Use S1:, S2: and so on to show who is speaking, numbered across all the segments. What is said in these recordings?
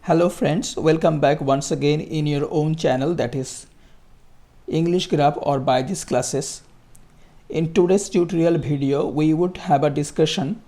S1: Hello friends, welcome back once again in your own channel, that is English Grab or by these classes. In today's tutorial video, we would have a discussion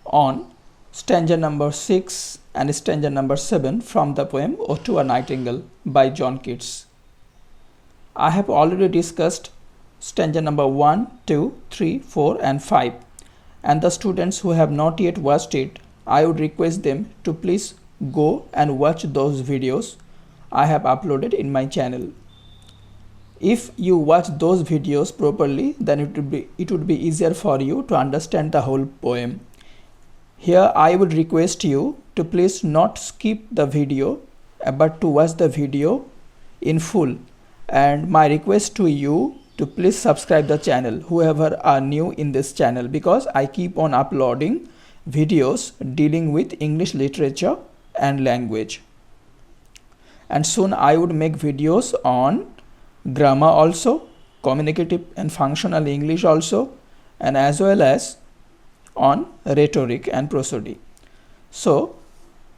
S1: on stanza number 6 and stanza number 7 from the poem Ode to a Nightingale by John Keats. I have already discussed stanza number 1, 2, 3, 4 and 5, and the students who have not yet watched it, I would request them to please go and watch those videos I have uploaded in my channel. If you watch those videos properly, then it would be easier for you to understand the whole poem. Here I would request you to please not skip the video but to watch the video in full, and my request to you to please subscribe the channel whoever are new in this channel, because I keep on uploading videos dealing with English literature and language, and soon I would make videos on grammar also, communicative and functional English also, and as well as on rhetoric and prosody. So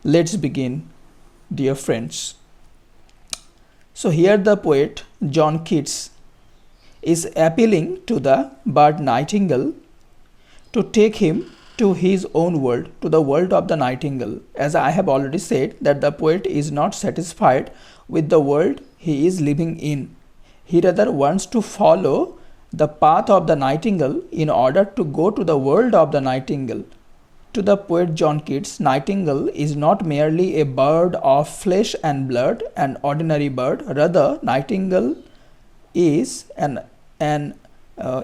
S1: let's begin, dear friends. So here the poet John Keats is appealing to the bird nightingale to take him to his own world, to the world of the nightingale. As I have already said, that the poet is not satisfied with the world he is living in. He rather wants to follow the path of the nightingale in order to go to the world of the nightingale. To the poet John Keats, nightingale is not merely a bird of flesh and blood, an ordinary bird. Rather, nightingale is an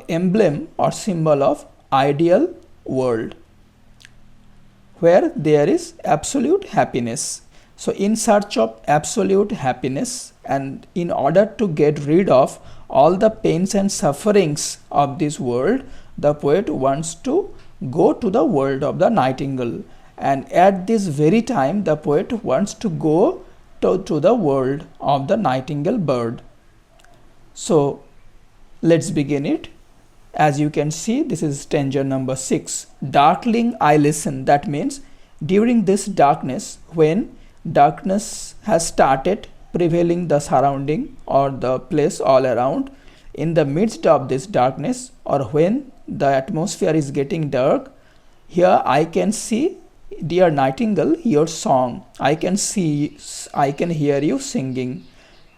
S1: emblem or symbol of ideal world where there is absolute happiness. So in search of absolute happiness, and in order to get rid of all the pains and sufferings of this world, the poet wants to go to the world of the nightingale. And at this very time, the poet wants to go to the world of the nightingale bird. So let's begin it. As you can see, this is stanza number 6. Darkling I listen. That means during this darkness, when darkness has started prevailing the surrounding or the place all around, in the midst of this darkness, or when the atmosphere is getting dark, here I can see, dear nightingale, your song. I can hear you singing.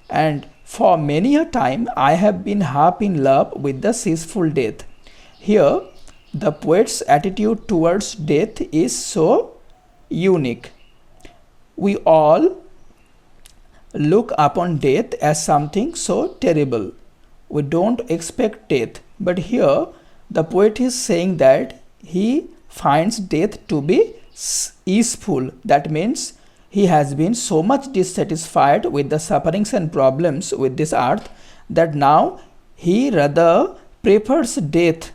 S1: And for many a time I have been half in love with the ceaseful death. Here the poet's attitude towards death is so unique. We all look upon death as something so terrible. We don't expect death. But here the poet is saying that he finds death to be easeful. That means he has been so much dissatisfied with the sufferings and problems with this earth that now he rather prefers death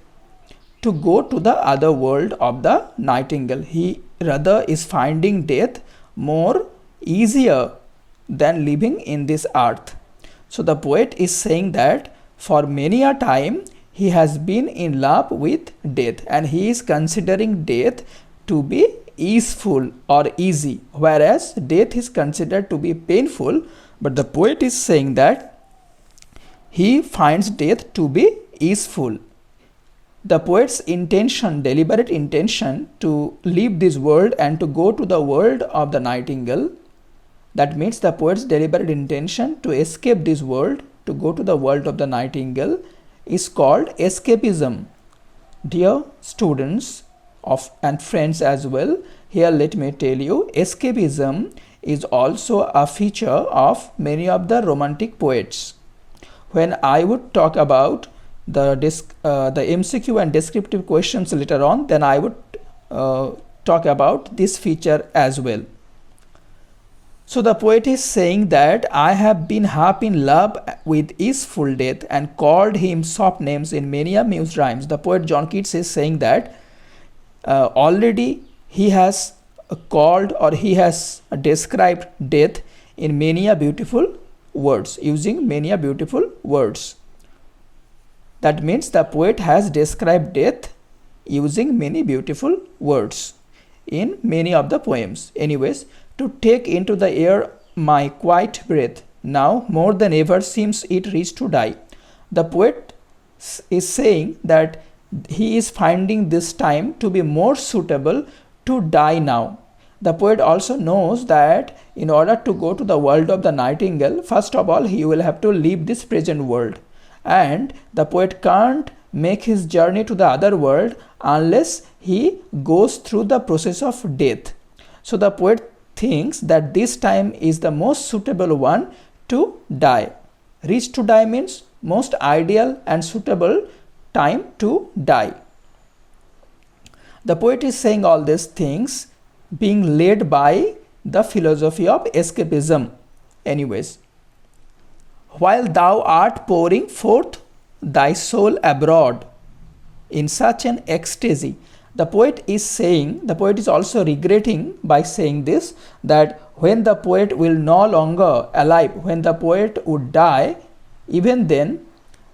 S1: to go to the other world of the nightingale. He rather is finding death more easier than living in this earth. So the poet is saying that for many a time he has been in love with death, and he is considering death to be easeful or easy, whereas death is considered to be painful. But the poet is saying that he finds death to be easeful. The poet's intention, deliberate intention to leave this world and to go to the world of the nightingale, that means the poet's deliberate intention to escape this world, to go to the world of the nightingale, is called escapism. Dear students and friends as well, here let me tell you, escapism is also a feature of many of the romantic poets. When I would talk about the MCQ and descriptive questions later on, then I would talk about this feature as well. So the poet is saying that I have been half in love with easeful death and called him soft names in many amused rhymes. The poet John Keats is saying that already he has called or he has described death in many beautiful words, using many beautiful words. That means the poet has described death using many beautiful words in many of the poems. Anyways, to take into the air my quiet breath. Now more than ever seems it reached to die. The poet is saying that he is finding this time to be more suitable to die now. The poet also knows that in order to go to the world of the nightingale, first of all, he will have to leave this present world. And the poet can't make his journey to the other world unless he goes through the process of death. So the poet thinks that this time is the most suitable one to die. Reach to die means most ideal and suitable time to die. The poet is saying all these things being led by the philosophy of escapism. Anyways, while thou art pouring forth thy soul abroad in such an ecstasy, the poet is also regretting by saying this, that when the poet will no longer alive, when the poet would die, even then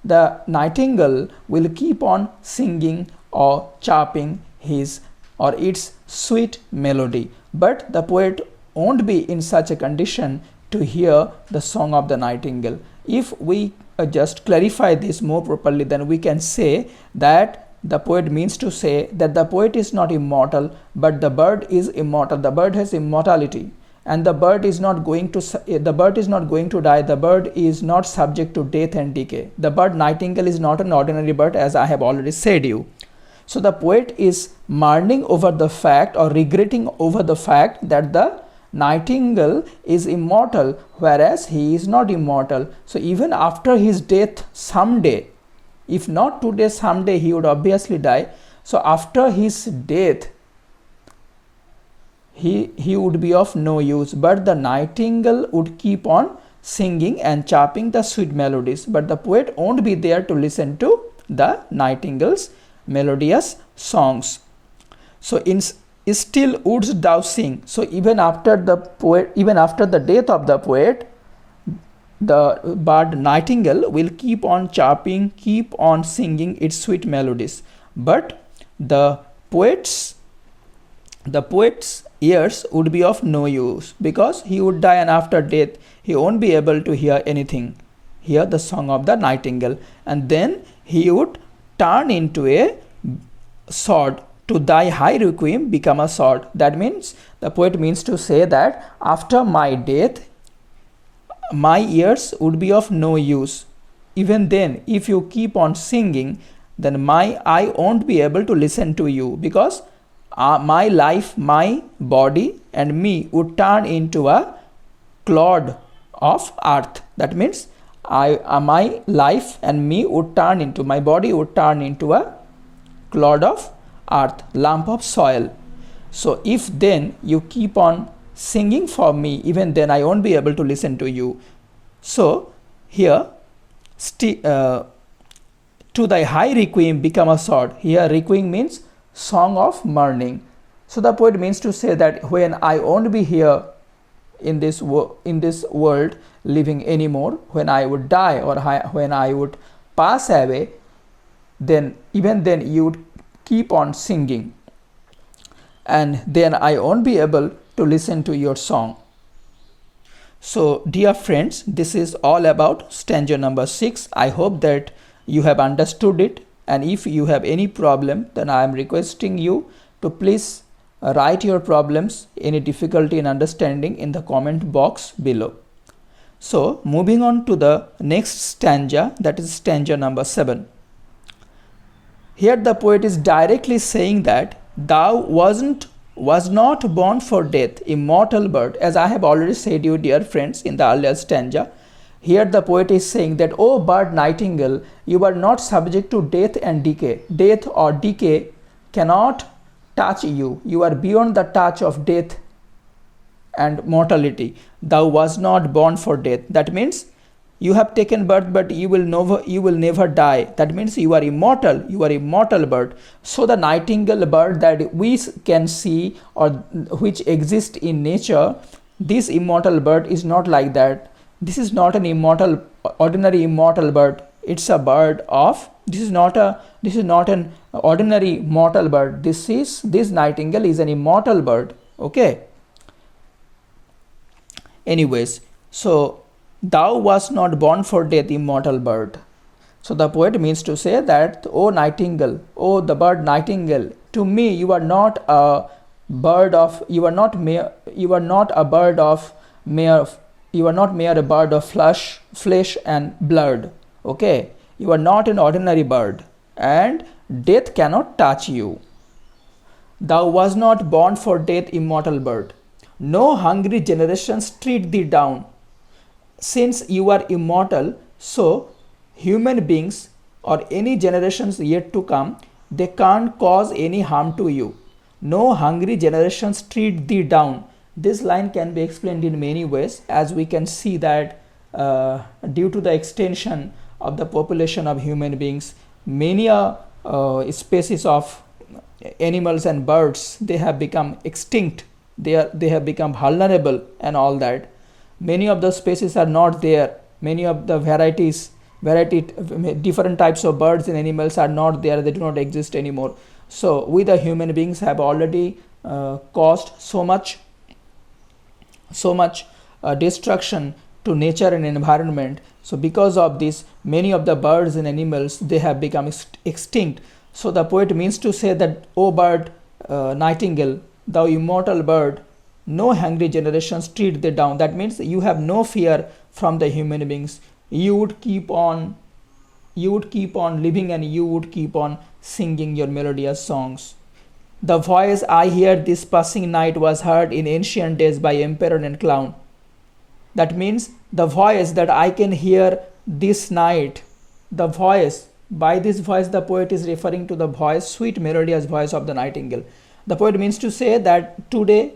S1: the nightingale will keep on singing or chirping his or its sweet melody. But the poet won't be in such a condition to hear the song of the nightingale. If we just clarify this more properly, then we can say that the poet means to say that the poet is not immortal, but the bird is immortal. The bird has immortality, and the bird is not going to die. The bird is not subject to death and decay. The bird nightingale is not an ordinary bird, as I have already said you. So the poet is mourning over the fact or regretting over the fact that the nightingale is immortal, whereas he is not immortal. So even after his death someday, if not today, someday he would obviously die. So after his death, he would be of no use, but the nightingale would keep on singing and chirping the sweet melodies. But the poet won't be there to listen to the nightingale's melodious songs. So still wouldst thou sing. So even after the death of the poet, the bird nightingale will keep on chirping, keep on singing its sweet melodies. But the poet's ears would be of no use, because he would die, and after death he won't be able to hear the song of the nightingale, and then he would turn into a sword. To thy high requiem become a sword. That means the poet means to say that after my death, my ears would be of no use. Even then, if you keep on singing, then I won't be able to listen to you, because my life, my body and me would turn into a clod of earth. That means my life and me would turn into, my body would turn into a clod of earth, lump of soil. So if then you keep on singing for me, even then I won't be able to listen to you. So here, to thy high requiem become a sword. Here requiem means song of mourning. So the poet means to say that when I won't be here in this world living anymore, when I would die or when I would pass away, then even then you would keep on singing, and then I won't be able to listen to your song. So dear friends, this is all about stanza number 6. I hope that you have understood it, and if you have any problem, then I am requesting you to please write your problems, any difficulty in understanding, in the comment box below. So moving on to the next stanza, that is stanza number 7. Here the poet is directly saying that thou was not born for death, immortal bird. As I have already said you, dear friends, in the earlier stanza, here the poet is saying that, O bird nightingale, you are not subject to death and decay. Death or decay cannot touch you. You are beyond the touch of death and mortality. Thou was not born for death. That means you have taken birth, but you will never die. That means you are immortal. You are immortal bird. So the nightingale bird that we can see or which exists in nature, this immortal bird is not like that. This is not an ordinary immortal bird. It's a bird of. This is not an ordinary mortal bird. This nightingale is an immortal bird. Okay. Anyways, so thou wast not born for death, immortal bird. So the poet means to say that, O nightingale, O the bird nightingale, to me you are not a bird of, you are not mere, you are not a bird of mere, you are not mere a bird of flesh and blood. Okay, you are not an ordinary bird, and death cannot touch you. Thou was not born for death, immortal bird. No hungry generations treat thee down. Since you are immortal, so human beings or any generations yet to come, they can't cause any harm to you. No hungry generations treat thee down. This line can be explained in many ways, as we can see that due to the extension of the population of human beings, many species of animals and birds, they have become extinct, they have become vulnerable and all that. Many of the species are not there, many of the different types of birds and animals are not there, they do not exist anymore. So we the human beings have already caused so much destruction to nature and environment. So because of this, many of the birds and animals, they have become extinct. So the poet means to say that, O bird nightingale, thou immortal bird, no hungry generations treat thee down. That means you have no fear from the human beings. You would keep on living, and you would keep on singing your melodious songs. The voice I hear this passing night was heard in ancient days by emperor and clown. That means the voice that I can hear this night, the voice, by this voice the poet is referring to the voice, sweet melodious voice of the nightingale. The poet means to say that today,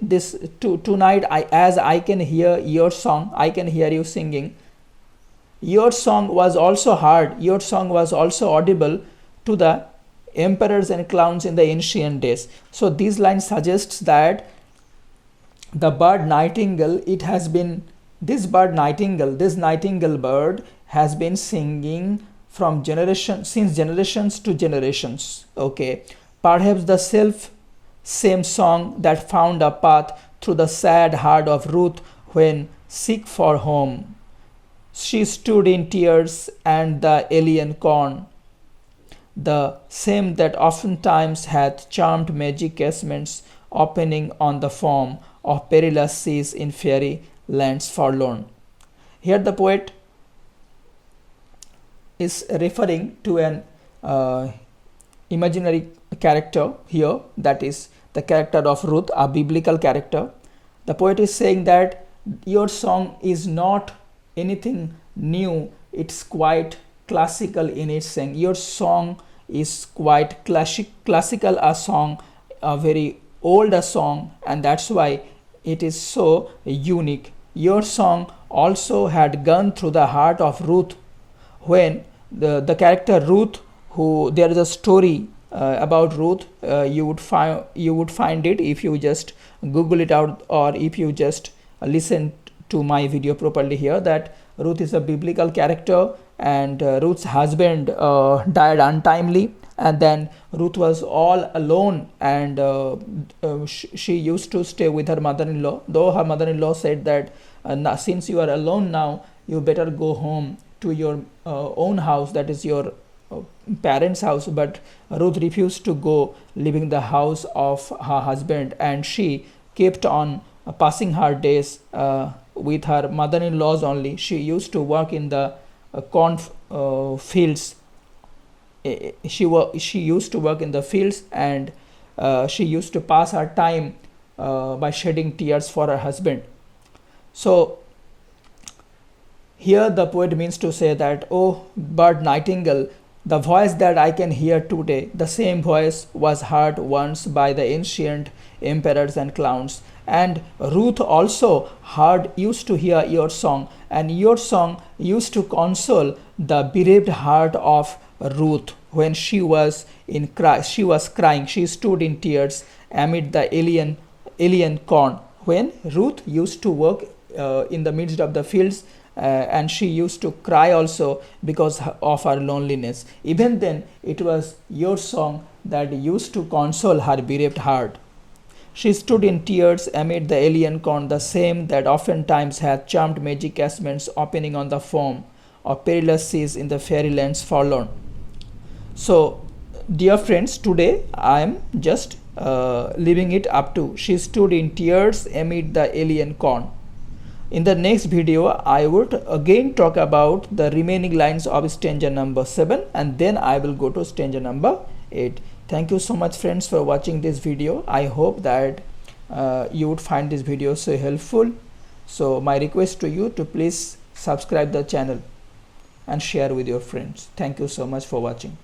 S1: tonight, as I can hear your song, I can hear you singing. Your song was also heard, your song was also audible to the emperors and clowns in the ancient days. So this line suggests that the bird nightingale, this nightingale bird has been singing from since generations to generations. Okay, perhaps the same song that found a path through the sad heart of Ruth when sick for home. She stood in tears and the alien corn, the same that oftentimes hath charmed magic casements opening on the foam of perilous seas in fairy lands forlorn. Here the poet is referring to an imaginary character here, that is the character of Ruth, a biblical character. The poet is saying that your song is not anything new, it's quite classical in its saying. Your song is quite classical, a song, a very old a song, and that's why it is so unique. Your song also had gone through the heart of Ruth, when the character Ruth, who there is a story about Ruth, you would find it if you just Google it out, or if you just listen to my video properly here, that Ruth is a biblical character, and Ruth's husband died untimely, and then Ruth was all alone, and she used to stay with her mother-in-law, though her mother-in-law said that since you are alone now, you better go home to your own house, that is your parents' house. But Ruth refused to go, leaving the house of her husband, and she kept on passing her days with her mother-in-laws only. She used to work in the corn fields. She used to work in the fields, and she used to pass her time by shedding tears for her husband. So here the poet means to say that, oh bird nightingale, the voice that I can hear today, the same voice was heard once by the ancient emperors and clowns. And Ruth also used to hear your song, and your song used to console the bereaved heart of Ruth when she was crying. She stood in tears amid the alien corn. When Ruth used to work in the midst of the fields, and she used to cry also because of her loneliness. Even then, it was your song that used to console her bereaved heart. She stood in tears amid the alien corn, the same that oftentimes hath charmed magic casements opening on the foam of perilous seas in the fairylands forlorn. So, dear friends, today I am just leaving it up to she stood in tears amid the alien corn. In the next video, I would again talk about the remaining lines of stanza number 7, and then I will go to stanza number 8. Thank you so much friends for watching this video. I hope that you would find this video so helpful. So my request to you to please subscribe the channel and share with your friends. Thank you so much for watching.